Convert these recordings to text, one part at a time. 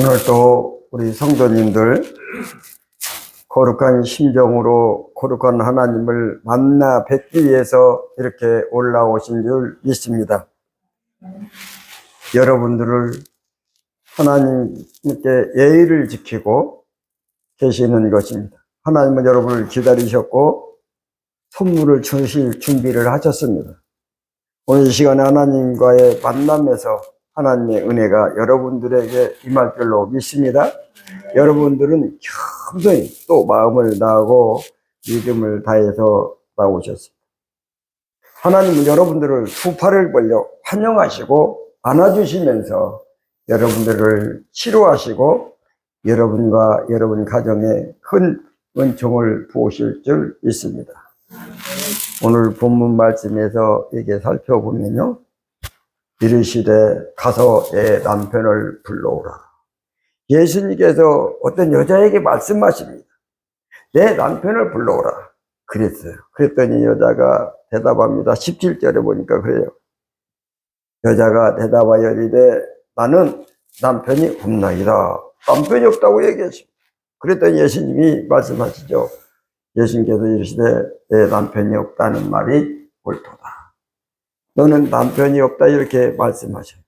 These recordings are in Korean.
오늘도 우리 성도님들 거룩한 심정으로 거룩한 하나님을 만나 뵙기 위해서 이렇게 올라오신 줄 믿습니다. 여러분들을 하나님께 예의를 지키고 계시는 것입니다. 하나님은 여러분을 기다리셨고 선물을 주실 준비를 하셨습니다. 오늘 이 시간에 하나님과의 만남에서 하나님의 은혜가 여러분들에게 임할 줄로 믿습니다. 여러분들은 겸손히 또 마음을 다하고 믿음을 다해서 나오셨습니다. 하나님은 여러분들을 두 팔을 벌려 환영하시고 안아주시면서 여러분들을 치료하시고 여러분과 여러분 가정에 큰 은총을 부으실 줄 믿습니다. 오늘 본문 말씀에서 이렇게 살펴보면요, 이르시되 가서 내 남편을 불러오라. 예수님께서 어떤 여자에게 말씀하십니다. 내 남편을 불러오라 그랬어요. 그랬더니 여자가 대답합니다. 17절에 보니까 그래요. 여자가 대답하여 이르되 나는 남편이 없나이다. 남편이 없다고 얘기했습니다. 그랬더니 예수님이 말씀하시죠. 예수님께서 이르시되 내 남편이 없다는 말이 옳도다. 너는 남편이 없다 이렇게 말씀하셔요.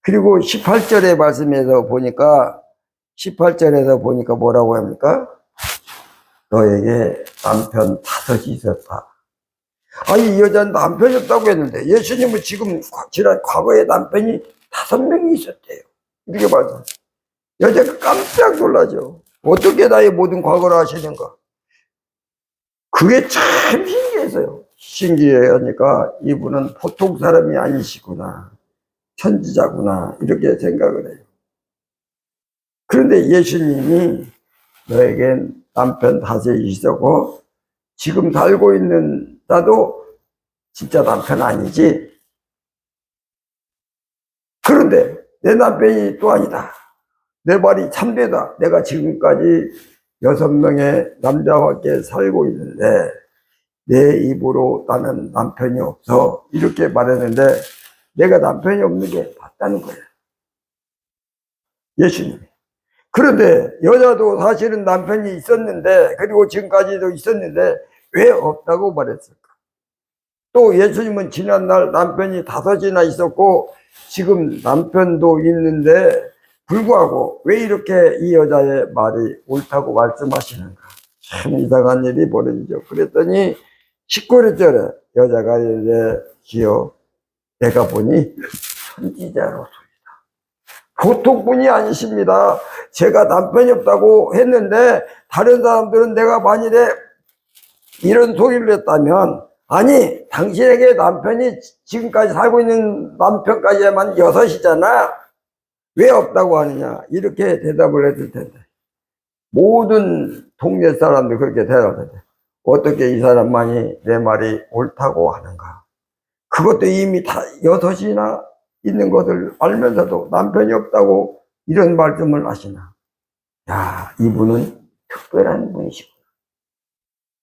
그리고 18절의 말씀에서 보니까 뭐라고 합니까? 너에게 남편 5이 있었다. 아니, 이 여자는 남편이 없다고 했는데 예수님은 지금 지난 과거에 남편이 5명이 있었대요. 이렇게 말씀하세요. 여자가 깜짝 놀라죠. 어떻게 나의 모든 과거를 아시는가? 그게 참 신기해서요. 신기하니까 이분은 보통 사람이 아니시구나, 천지자구나 이렇게 생각을 해요. 그런데 예수님이 너에겐 남편 5이 있었고 지금 살고 있는 나도 진짜 남편 아니지. 그런데 내 남편이 또 아니다. 내 말이 참되다. 내가 지금까지 6명의 남자와 함께 살고 있는데 내 입으로 나는 남편이 없어 이렇게 말했는데 내가 남편이 없는 게 맞다는 거예요, 예수님이. 그런데 여자도 사실은 남편이 있었는데, 그리고 지금까지도 있었는데 왜 없다고 말했을까? 또 예수님은 지난날 남편이 5이나 있었고 지금 남편도 있는데 불구하고 왜 이렇게 이 여자의 말이 옳다고 말씀하시는가? 참 이상한 일이 벌어지죠. 그랬더니 19절에 여자가 이제 기어 내가 보니 선지자로소이다. 보통 분이 아니십니다. 제가 남편이 없다고 했는데 다른 사람들은 내가 만일에 이런 소리를 했다면 아니 당신에게 남편이 지금까지 살고 있는 남편까지만 6이잖아. 왜 없다고 하느냐 이렇게 대답을 했을 텐데 모든 동네 사람들 그렇게 대답을 해. 어떻게 이 사람만이 내 말이 옳다고 하는가? 그것도 이미 다 6이나 있는 것을 알면서도 남편이 없다고 이런 말씀을 하시나? 야, 이분은 특별한 분이시구나.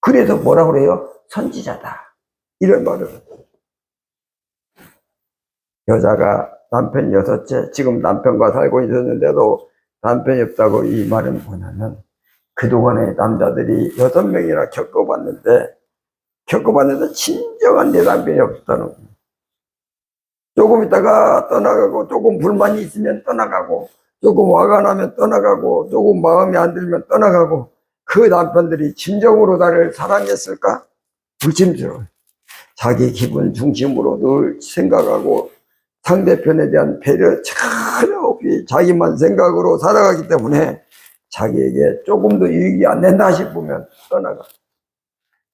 그래서 뭐라 그래요? 선지자다. 이런 말을. 여자가 남편 6째, 지금 남편과 살고 있었는데도 남편이 없다고 이 말은 뭐냐면 그동안에 남자들이 6명이나 겪어봤는데 진정한 내 남편이 없다는 거예요. 조금 있다가 떠나가고, 조금 불만이 있으면 떠나가고, 조금 화가 나면 떠나가고, 조금 마음에 안 들면 떠나가고, 그 남편들이 진정으로 나를 사랑했을까? 불심스러워요. 자기 기분 중심으로 늘 생각하고 상대편에 대한 배려 전혀 없이 자기만 생각으로 살아가기 때문에 자기에게 조금도 유익이 안 된다 싶으면 떠나가.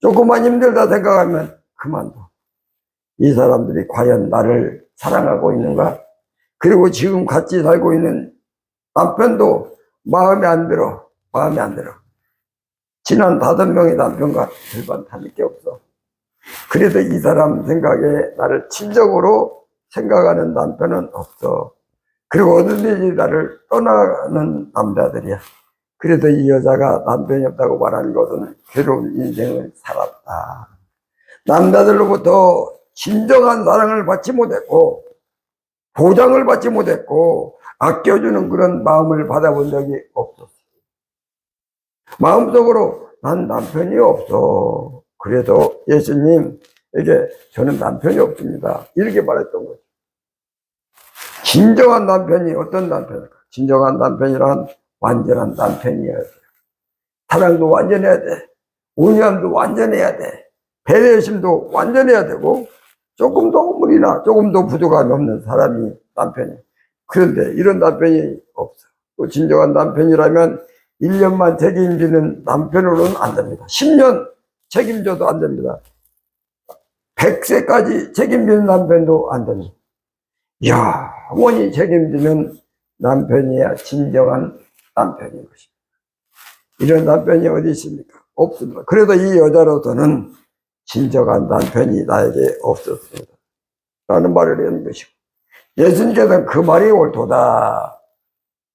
조금만 힘들다 생각하면 그만둬. 이 사람들이 과연 나를 사랑하고 있는가? 그리고 지금 같이 살고 있는 남편도 마음에 안 들어. 지난 5명의 남편과 별반 다를 게 없어. 그래도 이 사람 생각에 나를 진정으로 생각하는 남편은 없어. 그리고 어디든지 나를 떠나는 남자들이야. 그래도 이 여자가 남편이 없다고 말하는 것은 괴로운 인생을 살았다. 남자들로부터 진정한 사랑을 받지 못했고 보장을 받지 못했고 아껴주는 그런 마음을 받아본 적이 없었어. 마음속으로 난 남편이 없어. 그래도 예수님에게 저는 남편이 없습니다. 이렇게 말했던 거죠. 진정한 남편이 어떤 남편일까? 진정한 남편이란 완전한 남편이어야 돼. 사랑도 완전해야 돼. 온유함도 완전해야 돼. 배려심도 완전해야 되고 조금도 무리나 조금도 부족함이 없는 사람이 남편이야. 그런데 이런 남편이 없어. 또 진정한 남편이라면 1년만 책임지는 남편으로는 안 됩니다. 10년 책임져도 안 됩니다. 100세까지 책임지는 남편도 안 됩니다. 영원히 책임지는 남편이야 진정한 남편인 것입니다. 이런 남편이 어디 있습니까? 없습니다. 그래도 이 여자로서는 진정한 남편이 나에게 없었습니다. 라는 말을 하는 것이고, 예수님께서는 그 말이 옳도다.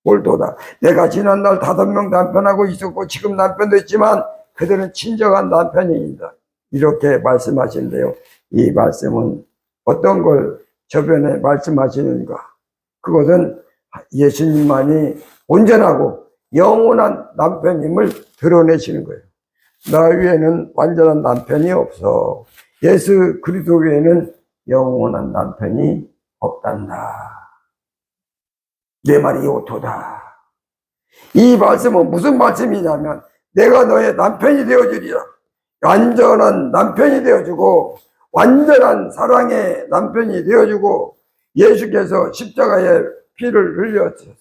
옳도다. 내가 지난날 5명 남편하고 있었고 지금 남편도 있지만 그들은 진정한 남편이다. 이렇게 말씀하시는데요. 이 말씀은 어떤 걸 저변에 말씀하시는가? 그것은 예수님만이 온전하고 영원한 남편임을 드러내시는 거예요. 나 외에는 완전한 남편이 없어. 예수 그리스도 외에는 영원한 남편이 없단다. 내 말이 옳도다. 이 말씀은 무슨 말씀이냐면 내가 너의 남편이 되어주리라. 완전한 남편이 되어주고 완전한 사랑의 남편이 되어주고 예수께서 십자가에 피를 흘렸어요.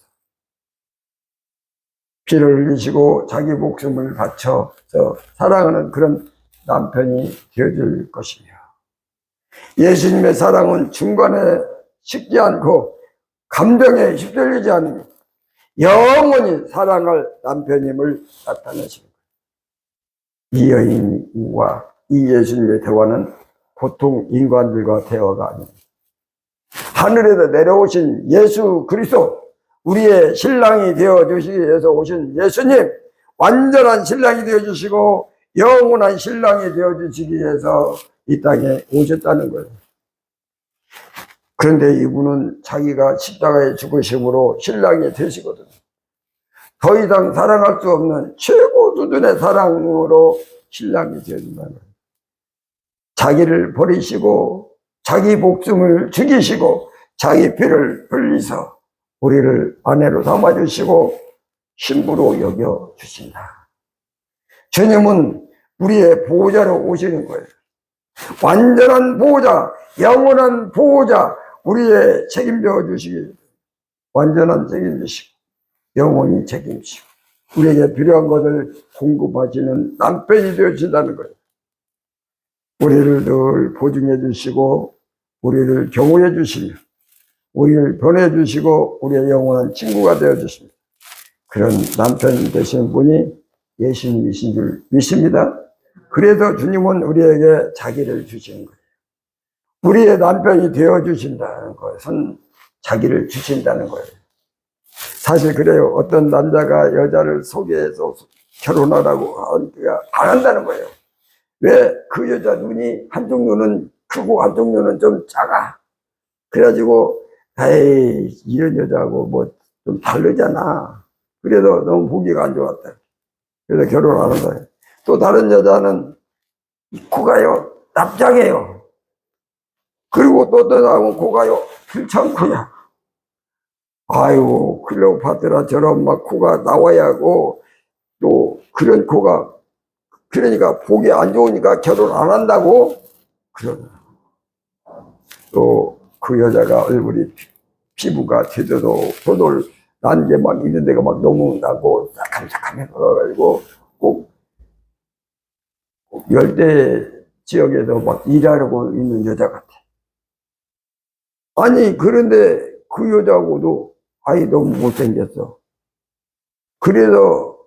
피를 흘리시고 자기 목숨을 바쳐서 사랑하는 그런 남편이 되어줄 것이며 예수님의 사랑은 중간에 식지 않고 감정에 휩쓸리지 않으며 영원히 사랑할 남편임을 나타내십니다. 이 여인과 이 예수님의 대화는 보통 인간들과 대화가 아닙니다. 하늘에서 내려오신 예수 그리스도, 우리의 신랑이 되어주시기 위해서 오신 예수님, 완전한 신랑이 되어주시고 영원한 신랑이 되어주시기 위해서 이 땅에 오셨다는 거예요. 그런데 이분은 자기가 십자가의 죽으심으로 신랑이 되시거든요. 더 이상 사랑할 수 없는 최고 수준의 사랑으로 신랑이 되어준다는 거예요. 자기를 버리시고 자기 목숨을 죽이시고 자기 피를 흘리서 우리를 아내로 삼아주시고 신부로 여겨주신다. 주님은 우리의 보호자로 오시는 거예요. 완전한 보호자, 영원한 보호자, 우리의 책임져 주시기, 완전한 책임지시고 영원히 책임지시고 우리에게 필요한 것을 공급하시는 남편이 되어주신다는 거예요. 우리를 늘 보증해 주시고 우리를 경호해 주시며 우리를 변해 주시고 우리의 영원한 친구가 되어 주십니다. 그런 남편 되신 분이 예수님이신 줄 믿습니다. 그래서 주님은 우리에게 자기를 주시는 거예요. 우리의 남편이 되어주신다는 것은 자기를 주신다는 거예요. 사실 그래요. 어떤 남자가 여자를 소개해서 결혼하라고 하니까 안 한다는 거예요. 왜? 그 여자 눈이 한쪽 눈은 크고 한쪽 눈은 좀 작아. 그래가지고 에이 이런 여자하고 뭐 좀 다르잖아. 그래도 너무 보기가 안 좋았다. 그래서 결혼 안 한다. 또 다른 여자는 코가요 납작해요. 그리고 또 나오면 코가요 길창코야. 아이고 클레오파트라처럼 막 코가 나와야 하고 또 그런 코가 그러니까 보기 안 좋으니까 결혼 안 한다고 그러나 또 그 여자가 얼굴이 피부가 제대로 도돌 난 게 막 있는 데가 막 너무 나고 새카매서 가가지고 꼭 열대 지역에서 막 일하려고 있는 여자 같아. 아니 그런데 그 여자하고도 아이 너무 못생겼어. 그래서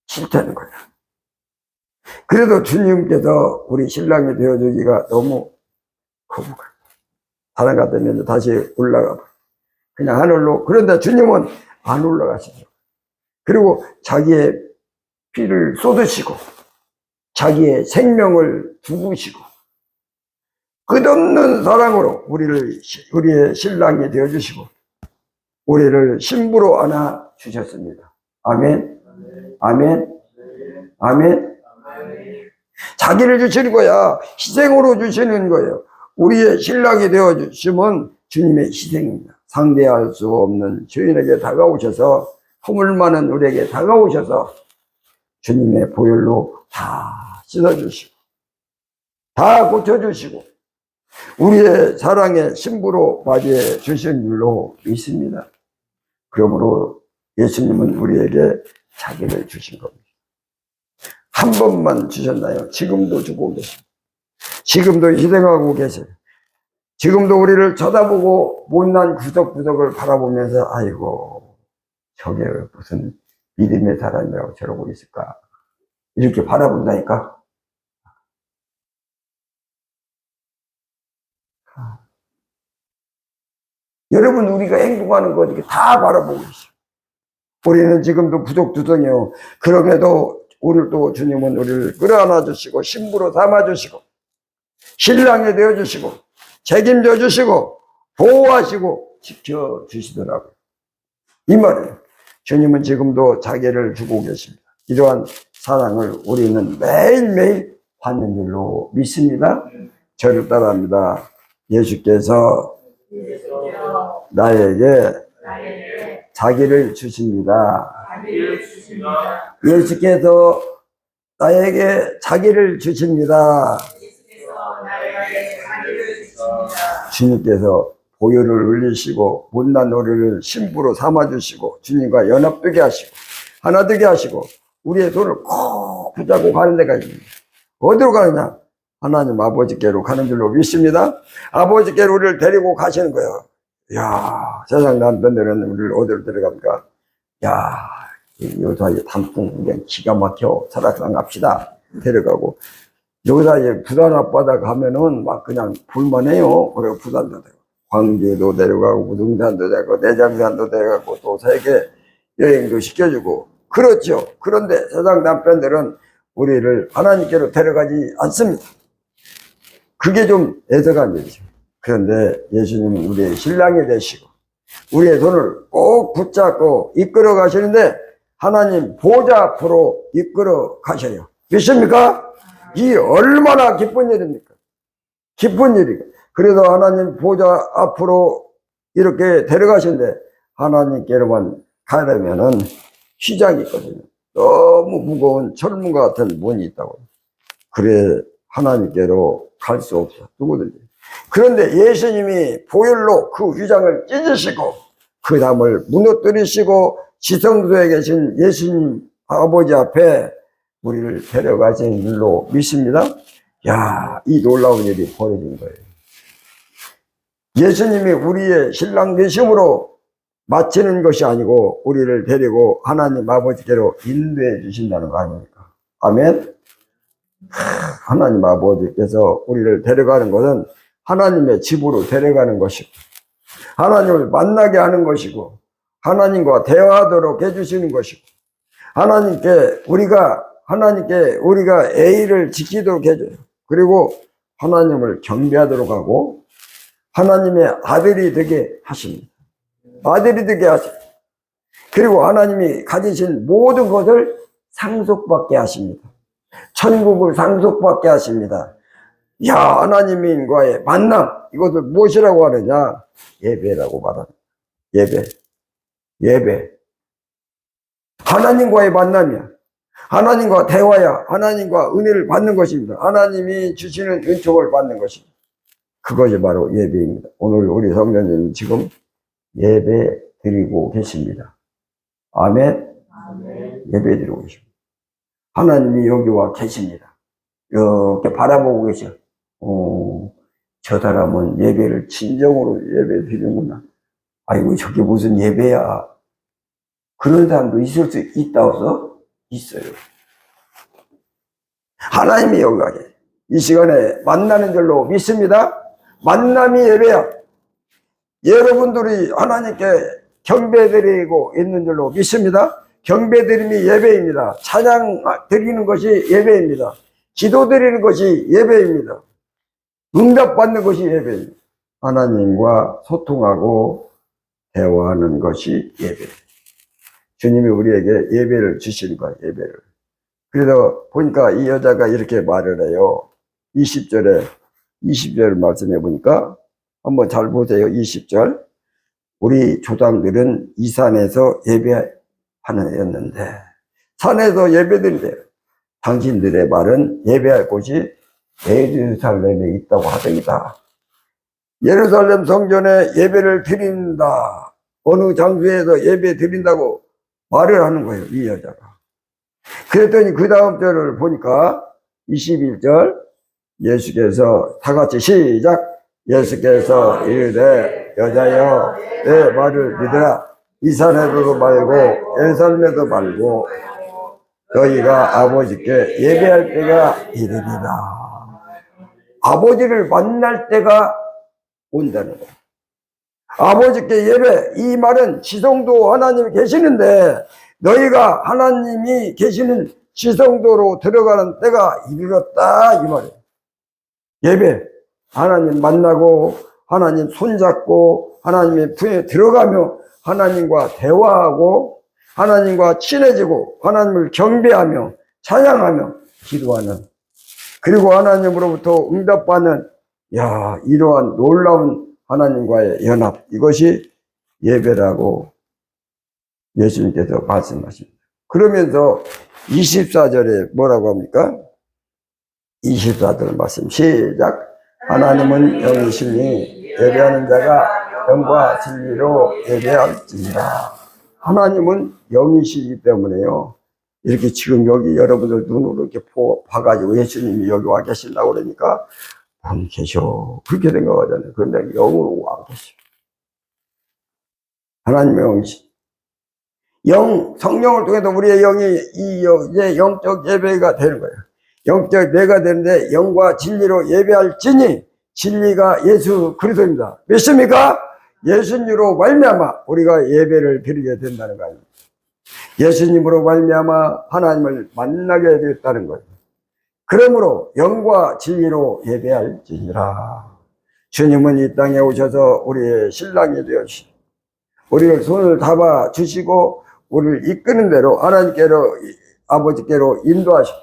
싫다는 거야. 그래도 주님께서 우리 신랑이 되어주기가 너무 거북해. 사람 같으면 다시 올라가 봐. 그냥 하늘로. 그런데 주님은 안 올라가시죠. 그리고 자기의 피를 쏟으시고 자기의 생명을 죽으시고 끝없는 사랑으로 우리의 신랑이 되어주시고 우리를 신부로 안아 주셨습니다. 아멘. 아멘. 아멘. 자기를 주시는 거야. 희생으로 주시는 거예요. 우리의 신랑이 되어주시면 주님의 희생입니다. 상대할 수 없는 주인에게 다가오셔서 허물 많은 우리에게 다가오셔서 주님의 보혈로 다 씻어주시고 다 고쳐주시고 우리의 사랑의 신부로 맞이해 주신 줄로 믿습니다. 그러므로 예수님은 우리에게 자기를 주신 겁니다. 한 번만 주셨나요? 지금도 주고 계십니다. 지금도 희생하고 계세요. 지금도 우리를 쳐다보고 못난 구석구석을 바라보면서 아이고 저게 무슨 믿음의 사람이라고 저러고 있을까 이렇게 바라본다니까. 여러분 우리가 행동하는 거 이렇게 다 바라보고 있어요. 우리는 지금도 구석구석이요. 그럼에도 오늘도 주님은 우리를 끌어안아 주시고 신부로 삼아 주시고 신랑이 되어 주시고 책임져 주시고 보호하시고 지켜 주시더라고요. 이 말이에요. 주님은 지금도 자기를 주고 계십니다. 이러한 사랑을 우리는 매일매일 받는 줄로 믿습니다. 저를 따라합니다. 예수께서 나에게 자기를 주십니다. 예수께서 나에게 자기를 주십니다. 주님께서 보혈을 흘리시고 못난 우리를 신부로 삼아주시고 주님과 연합되게 하시고 하나 되게 하시고 우리의 손을 꼭 붙잡고 가는 데가 있습니다. 어디로 가느냐? 하나님 아버지께로 가는 줄로 믿습니다. 아버지께로 우리를 데리고 가시는 거예요. 야, 세상 남편들은 우리를 어디로 데려갑니까? 야, 요 사이에 단풍 그냥 기가 막혀 설악산 갑시다 데려가고 요 사이에 부산 앞바다 가면은 막 그냥 볼만해요. 그리고 부산도 되고 광주도 데려가고 무등산도 되고 내장산도 데려가고 또 세계 여행도 시켜주고 그렇죠. 그런데 세상 남편들은 우리를 하나님께로 데려가지 않습니다. 그게 좀 애석한 일이죠. 그런데 예수님은 우리의 신랑이 되시고 우리의 손을 꼭 붙잡고 이끌어 가시는데 하나님 보좌 앞으로 이끌어 가셔요. 믿습니까? 이 얼마나 기쁜 일입니까? 기쁜 일이고 그래도 하나님 보좌 앞으로 이렇게 데려가시는데 하나님께로만 가려면은 시장이 있거든요. 너무 무거운 철문과 같은 문이 있다고. 그래 하나님께로 갈 수 없어 누구든지. 그런데 예수님이 보혈로 그 휘장을 찢으시고 그 담을 무너뜨리시고 지성소에 계신 예수님 아버지 앞에 우리를 데려가신 줄로 믿습니다. 야, 이 놀라운 일이 벌어진 거예요. 예수님이 우리의 신랑 되심으로 마치는 것이 아니고 우리를 데리고 하나님 아버지께로 인도해 주신다는 거 아닙니까? 아멘. 하나님 아버지께서 우리를 데려가는 것은 하나님의 집으로 데려가는 것이고 하나님을 만나게 하는 것이고 하나님과 대화하도록 해주시는 것이고 하나님께 우리가 A를 지키도록 해줘요. 그리고 하나님을 경배하도록 하고 하나님의 아들이 되게 하십니다. 아들이 되게 하십니다. 그리고 하나님이 가지신 모든 것을 상속받게 하십니다. 천국을 상속받게 하십니다. 야, 하나님과의 만남, 이것을 무엇이라고 하느냐? 예배라고 말합니다. 예배. 하나님과의 만남이야. 하나님과 대화야. 하나님과 은혜를 받는 것입니다. 하나님이 주시는 은총을 받는 것입니다. 그것이 바로 예배입니다. 오늘 우리 성도님 지금 예배 드리고 계십니다. 아멘. 예배 드리고 계십니다. 하나님이 여기 와 계십니다. 이렇게 바라보고 계셔. 저 사람은 예배를 진정으로 예배 드리는구나. 아이고, 저게 무슨 예배야. 그런 사람도 있을 수 있다고서? 있어요. 하나님이 여기 와 계세요. 이 시간에 만나는 줄로 믿습니다. 만남이 예배야. 여러분들이 하나님께 경배드리고 있는 줄로 믿습니다. 경배드림이 예배입니다. 찬양 드리는 것이 예배입니다. 기도 드리는 것이 예배입니다. 응답받는 것이 예배입니다. 하나님과 소통하고 대화하는 것이 예배. 주님이 우리에게 예배를 주시는 거예요, 예배를. 그래서 보니까 이 여자가 이렇게 말을 해요. 20절 말씀해 보니까 한번 잘 보세요. 20절. 우리 조상들은 이 산에서 예배하는 애였는데, 산에서 예배드린대요. 당신들의 말은 예배할 곳이 예루살렘에 있다고 하더이다. 예루살렘 성전에 예배를 드린다. 어느 장소에서 예배 드린다고 말을 하는 거예요, 이 여자가. 그랬더니 그 다음 절을 보니까 21절, 예수께서 다 같이 시작. 예수께서 이르되 여자여 내 말을 믿으라. 이 산에서도 말고 예루살렘에도 말고 너희가 아버지께 예배할 때가 이르리라. 아버지를 만날 때가 온다는 거예요. 아버지께 예배, 이 말은 지성도 하나님이 계시는데 너희가 하나님이 계시는 지성도로 들어가는 때가 이르렀다, 이 말이에요. 예배, 하나님 만나고 하나님 손잡고 하나님의 품에 들어가며 하나님과 대화하고 하나님과 친해지고 하나님을 경배하며 찬양하며 기도하는, 그리고 하나님으로부터 응답받는, 이러한 놀라운 하나님과의 연합, 이것이 예배라고 예수님께서 말씀하십니다. 그러면서 24절에 뭐라고 합니까? 24절 말씀 시작. 하나님은 영이시니 예배하는 자가 영과 진리로 예배할지니라. 하나님은 영이시기 때문에요. 이렇게 지금 여기 여러분들 눈으로 이렇게 봐가지고 예수님이 여기 와 계신다고 그러니까 안 계셔. 그렇게 생각하잖아요. 그런데 영으로 와 계셔. 하나님의 영이시. 성령을 통해서 우리의 영이 이제 영적 예배가 되는 거예요. 영적 예배가 되는데 영과 진리로 예배할지니 진리가 예수 그리스도입니다. 믿습니까? 예수님으로 말미암아 우리가 예배를 드리게 된다는 거 아닙니까? 예수님으로 말미암아 하나님을 만나게 되었다는 거예요. 그러므로 영과 진리로 예배할지니라. 주님은 이 땅에 오셔서 우리의 신랑이 되어주시고 우리를 손을 잡아 주시고 우리를 이끄는 대로 하나님께로 아버지께로 인도하시고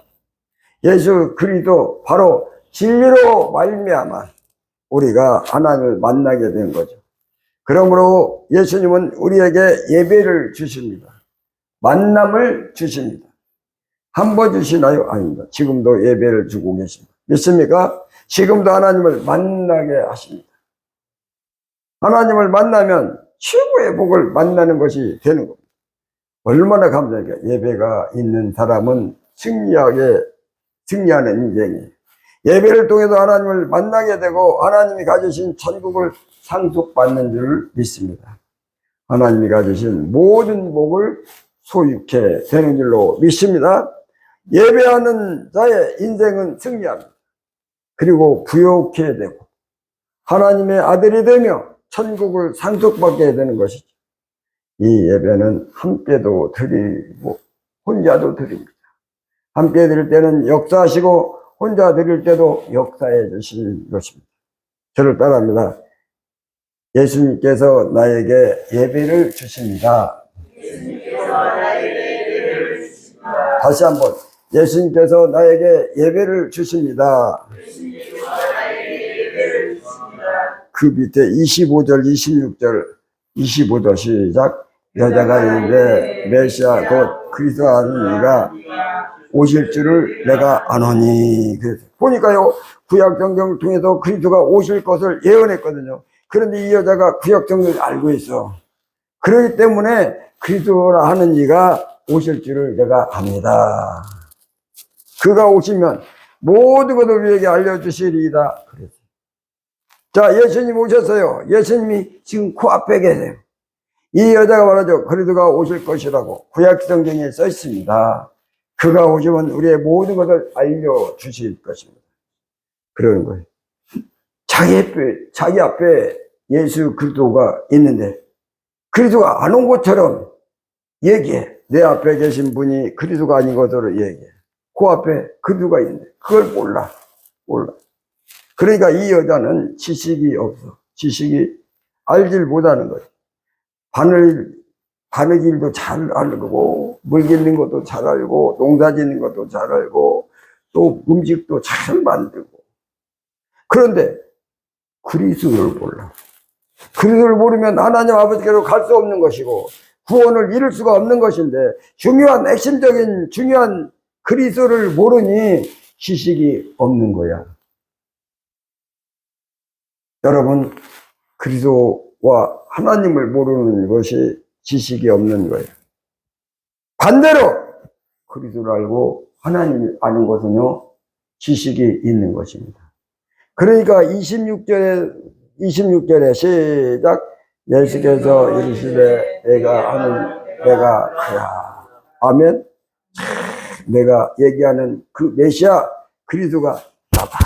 예수 그리스도 바로 진리로 말미암아 우리가 하나님을 만나게 된 거죠. 그러므로 예수님은 우리에게 예배를 주십니다. 만남을 주십니다. 한 번 주시나요? 아닙니다. 지금도 예배를 주고 계십니다. 믿습니까? 지금도 하나님을 만나게 하십니다. 하나님을 만나면 최고의 복을 만나는 것이 되는 겁니다. 얼마나 감사합니까? 예배가 있는 사람은 승리하는 인생이에요. 예배를 통해서 하나님을 만나게 되고 하나님이 가지신 천국을 상속받는 줄 믿습니다. 하나님이 가지신 모든 복을 소유케 되는 줄로 믿습니다. 예배하는 자의 인생은 승리합니다. 그리고 부욕해 되고 하나님의 아들이 되며 천국을 상속받게 되는 것이죠. 이 예배는 함께도 드리고 혼자도 드립니다. 함께 드릴 때는 역사하시고 혼자 드릴 때도 역사해 주시는 것입니다. 저를 따라합니다. 예수님께서 나에게 예배를 주십니다. 다시 한번. 예수님께서 나에게 예배를 주십니다. 그 밑에 25절, 26절, 25절 시작. 여자가 이르되 메시아 곧 그리스도 하는 이가 오실 줄을 내가 아노니. 보니까요, 구약 성경을 통해서 그리스도가 오실 것을 예언했거든요. 그런데 이 여자가 구약 성경을 알고 있어. 그렇기 때문에 그리스도라 하는 이가 오실 줄을 내가 압니다. 그가 오시면 모든 것을 우리에게 알려주시리이다. 그랬어요. 자, 예수님 오셨어요. 예수님이 지금 코앞에 계세요. 이 여자가 말하죠. 그리스도가 오실 것이라고 구약 성경에 써 있습니다. 그가 오시면 우리의 모든 것을 알려주실 것입니다. 그러는 거예요. 자기 앞에 예수 그리스도가 있는데 그리스도가 안 온 것처럼 얘기해. 내 앞에 계신 분이 그리스도가 아닌 것으로 얘기해. 그 앞에 그리스도가 있는데 그걸 몰라. 그러니까 이 여자는 지식이 없어. 지식이 알질 못하는 거예요. 바느질도 잘 알고, 물 깃는 것도 잘 알고, 농사 짓는 것도 잘 알고, 또 음식도 잘 만들고. 그런데 그리스도를 몰라. 그리스도를 모르면 하나님 아버지께로 갈 수 없는 것이고 구원을 이룰 수가 없는 것인데, 중요한 핵심적인 중요한 그리스도를 모르니 지식이 없는 거야. 여러분, 그리스도와 하나님을 모르는 것이 지식이 없는 거예요. 반대로 그리스도를 알고 하나님을 아는 것은요, 지식이 있는 것입니다. 그러니까 26절에 시작. 예수께서 이르시되 내가 그야. 아멘. 내가 얘기하는 그 메시아 그리스도가 나다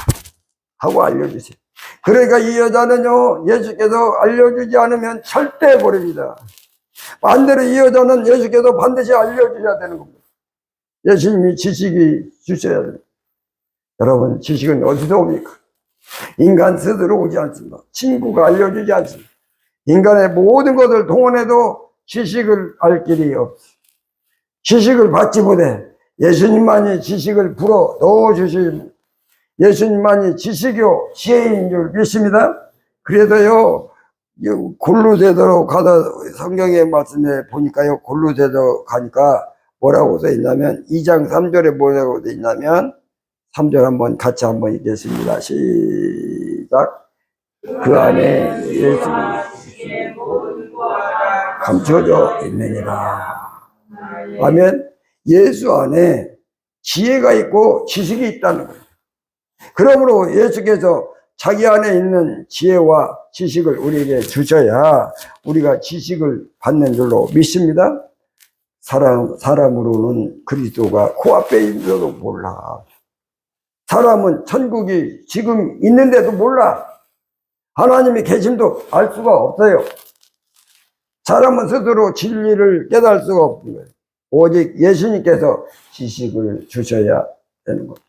하고 알려주세요. 그러니까 이 여자는요, 예수께서 알려주지 않으면 절대 모릅니다. 반대로 이 여자는 예수께서 반드시 알려주셔야 되는 겁니다. 예수님이 지식이 주셔야 됩니다. 여러분, 지식은 어디서 옵니까? 인간 스스로 오지 않습니다. 친구가 알려주지 않습니다. 인간의 모든 것을 동원해도 지식을 알 길이 없습니다. 지식을 받지 못해. 예수님만이 지식을 불어 넣어주십니다. 예수님만이 지식이요 지혜인 줄 믿습니다. 그래도요, 골로새도로 가다 성경의 말씀에 보니까요, 골로새도 가니까 뭐라고 써 있냐면 2장 3절에 뭐라고 써 있냐면 3절 한번 같이 한번 읽겠습니다. 시작. 그 안에 예수 감춰져 있느니라. 아멘. 예수 안에 지혜가 있고 지식이 있다는 거예요. 그러므로 예수께서 자기 안에 있는 지혜와 지식을 우리에게 주셔야 우리가 지식을 받는 줄로 믿습니다. 사람으로는 그리스도가 코앞에 있는데도 몰라. 사람은 천국이 지금 있는데도 몰라. 하나님이 계심도 알 수가 없어요. 사람은 스스로 진리를 깨달을 수가 없는 거예요. 오직 예수님께서 지식을 주셔야 되는 겁니다.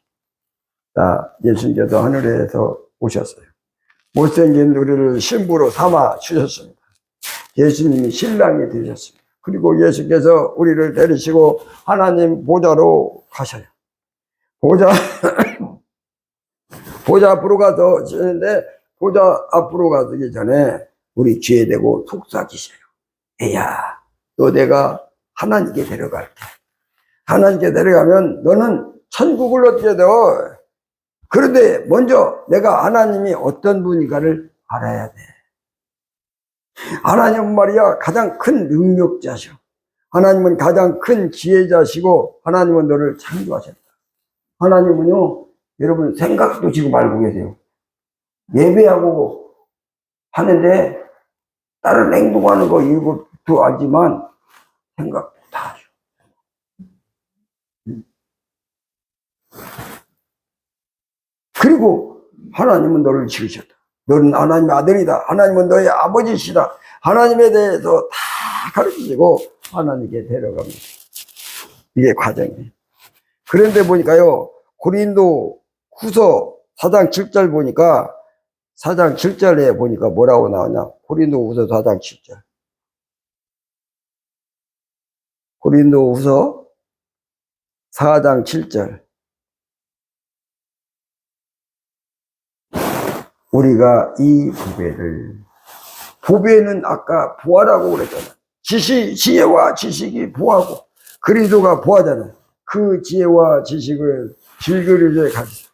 예수님께서 하늘에서 오셨어요. 못생긴 우리를 신부로 삼아 주셨습니다. 예수님이 신랑이 되셨습니다. 그리고 예수께서 우리를 데리시고 하나님 보좌로 가셔요. 보좌 앞으로 가서 지는데, 보좌 앞으로 가기 전에 우리 귀에 대고 속삭이셔요. 애야, 너 내가 하나님께 데려갈게. 하나님께 데려가면 너는 천국을 얻게 되어. 그런데 먼저 내가 하나님이 어떤 분인가를 알아야 돼. 하나님은 말이야 가장 큰 능력자셔. 하나님은 가장 큰 지혜자시고 하나님은 너를 창조하셨다. 하나님은요, 여러분 생각도 지금 알고 계세요. 예배하고 하는데 다른 행동하는 거 이것도 알지만 생각도 다 하죠. 그리고 하나님은 너를 지으셨다. 너는 하나님의 아들이다. 하나님은 너의 아버지시다. 하나님에 대해서 다 가르치시고 하나님께 데려갑니다. 이게 과정이에요. 그런데 보니까요, 고린도 후서 4장 7절 보니까 4장 7절에 보니까 뭐라고 나오냐. 고린도 후서 4장 7절. 고린도 후서 4장 7절. 우리가 이 보배는 아까 보아라고 그랬잖아. 지혜와 지식이 보아고 그리스도가 보아잖아. 그 지혜와 지식을 질그릇에 가지고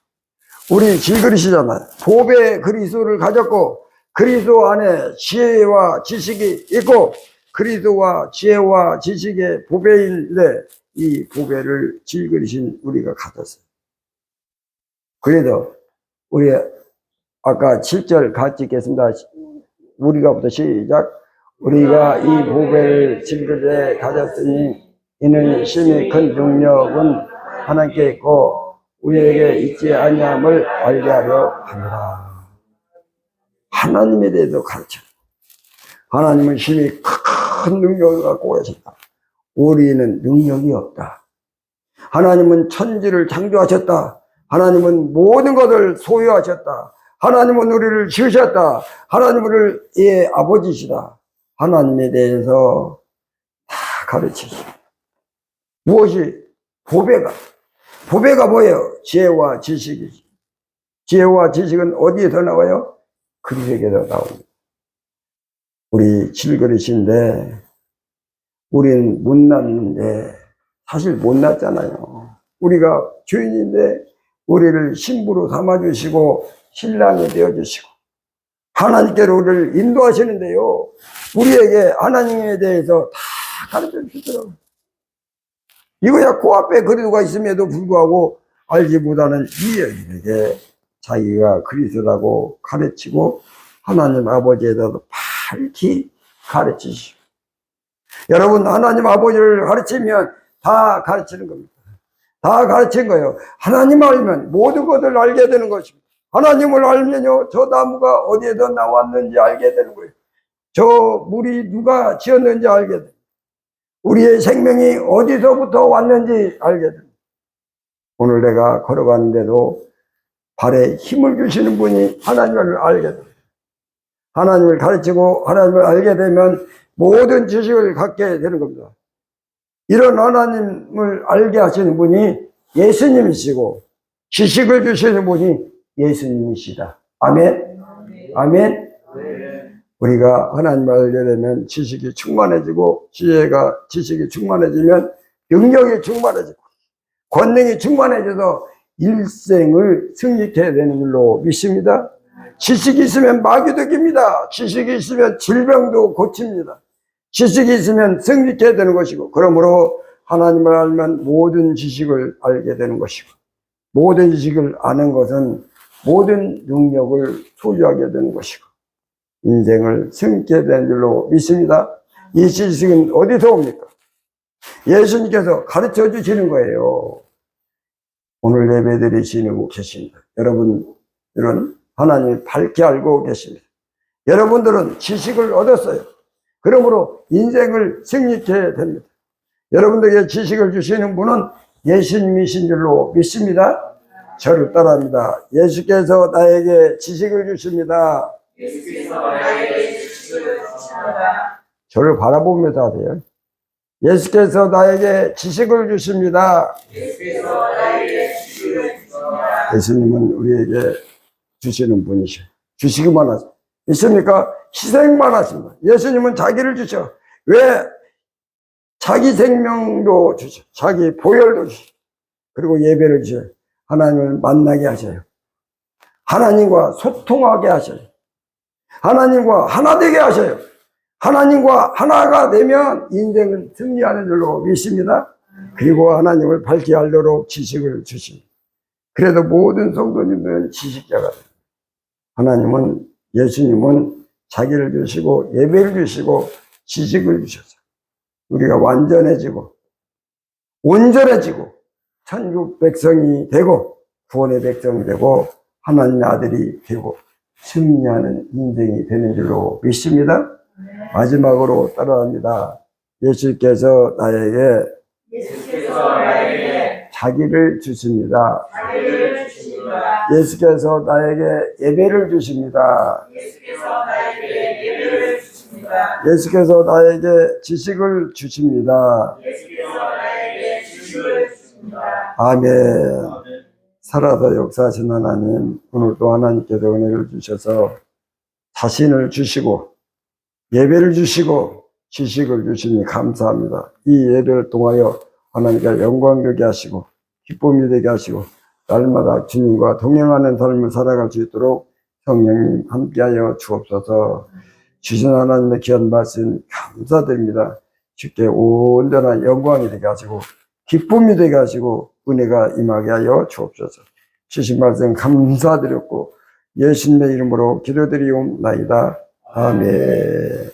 우리 질그릇이잖아. 보배 그리스도를 가졌고 그리스도 안에 지혜와 지식이 있고 그리스도와 지혜와 지식의 보배인데 이 보배를 질그릇인 우리가 가졌어요. 그래도 우리 아까 7절 같이 읽겠습니다. 우리가부터 시작. 우리가 이 보배를 질그릇에 가졌으니 이는 심히 큰 능력은 하나님께 있고 우리에게 있지 아니함을 알게 하려 합니다. 하나님에 대해서 가르쳐. 하나님은 심히 큰 능력을 갖고 계셨다. 우리는 능력이 없다. 하나님은 천지를 창조하셨다. 하나님은 모든 것을 소유하셨다. 하나님은 우리를 지으셨다. 하나님은 우리의 아버지시다. 하나님에 대해서 다 가르치시오. 무엇이? 보배가 뭐예요? 지혜와 지식이지. 지혜와 지식은 어디에서 나와요? 그리스도에게서 나옵니다. 우리 질그릇인데 우린 못났는데 사실 못났잖아요. 우리가 주인인데 우리를 신부로 삼아주시고 신랑이 되어주시고 하나님께로 우리를 인도하시는데요. 우리에게 하나님에 대해서 다 가르쳐 주시더라고요. 이거야 코앞에 그리스도가 있음에도 불구하고 알지 못하는 이 여인에게 자기가 그리스도라고 가르치고 하나님 아버지에 대해서 밝히 가르치시고, 여러분 하나님 아버지를 가르치면 다 가르치는 겁니다. 다 가르친 거예요. 하나님 알면 모든 것을 알게 되는 것입니다. 하나님을 알면요, 저 나무가 어디에서 나왔는지 알게 되는 거예요. 저 물이 누가 지었는지 알게 됩니다. 우리의 생명이 어디서부터 왔는지 알게 됩니다. 오늘 내가 걸어가는데도 발에 힘을 주시는 분이 하나님을 알게 됩니다. 하나님을 가르치고 하나님을 알게 되면 모든 지식을 갖게 되는 겁니다. 이런 하나님을 알게 하시는 분이 예수님이시고 지식을 주시는 분이 예수님이시다. 아멘. 아멘. 우리가 하나님을 알게 되면 지식이 충만해지고 지식이 충만해지면 능력이 충만해지고 권능이 충만해져서 일생을 승리케 되는 줄로 믿습니다. 지식이 있으면 마귀도 이깁니다. 지식이 있으면 질병도 고칩니다. 지식이 있으면 승리케 되는 것이고, 그러므로 하나님을 알면 모든 지식을 알게 되는 것이고, 모든 지식을 아는 것은 모든 능력을 소유하게 되는 것이고 인생을 승리케 되는 줄로 믿습니다. 이 지식은 어디서 옵니까? 예수님께서 가르쳐 주시는 거예요. 오늘 예배드리시고 계십니다. 여러분들은 하나님을 밝게 알고 계십니다. 여러분들은 지식을 얻었어요. 그러므로 인생을 승리케 됩니다. 여러분들에게 지식을 주시는 분은 예수님이신 줄로 믿습니다. 저를 따라합니다. 예수께서 나에게 지식을 주십니다. 저를 바라보면서 하세요. 예수께서 나에게 지식을 주십니다. 예수님은 우리에게 주시는 분이셔. 주시기만 하죠. 있습니까? 희생만 하십니다. 예수님은 자기를 주셔. 왜? 자기 생명도 주셔. 자기 보혈도 주셔. 그리고 예배를 주셔. 하나님을 만나게 하셔요. 하나님과 소통하게 하셔요. 하나님과 하나 되게 하셔요. 하나님과 하나가 되면 인생은 승리하는 줄로 믿습니다. 그리고 하나님을 밝게 알도록 지식을 주십니다. 그래도 모든 성도님들은 지식자가 돼요. 하나님은, 예수님은 자기를 주시고 예배를 주시고 지식을 주셔서 우리가 완전해지고 온전해지고 천국 백성이 되고 구원의 백성이 되고 하나님의 아들이 되고 승리하는 인생이 되는 줄로 믿습니다. 마지막으로 따라합니다. 예수께서 나에게 자기를 주십니다. 예수께서 나에게 예배를 주십니다. 예수께서 나에게 지식을 주십니다. 아멘. 살아서 역사하신 하나님, 오늘도 하나님께서 은혜를 주셔서 자신을 주시고 예배를 주시고 지식을 주시니 감사합니다. 이 예배를 통하여 하나님께 영광 되게 하시고 기쁨이 되게 하시고 날마다 주님과 동행하는 삶을 살아갈 수 있도록 성령님 함께하여 주옵소서. 주신 하나님의 귀한 말씀 감사드립니다. 주께 온전한 영광이 되게 하시고 기쁨이 되게 하시고 은혜가 임하게 하여 주옵소서. 주신 말씀 감사드렸고 예수님의 이름으로 기도드리옵나이다. 아멘.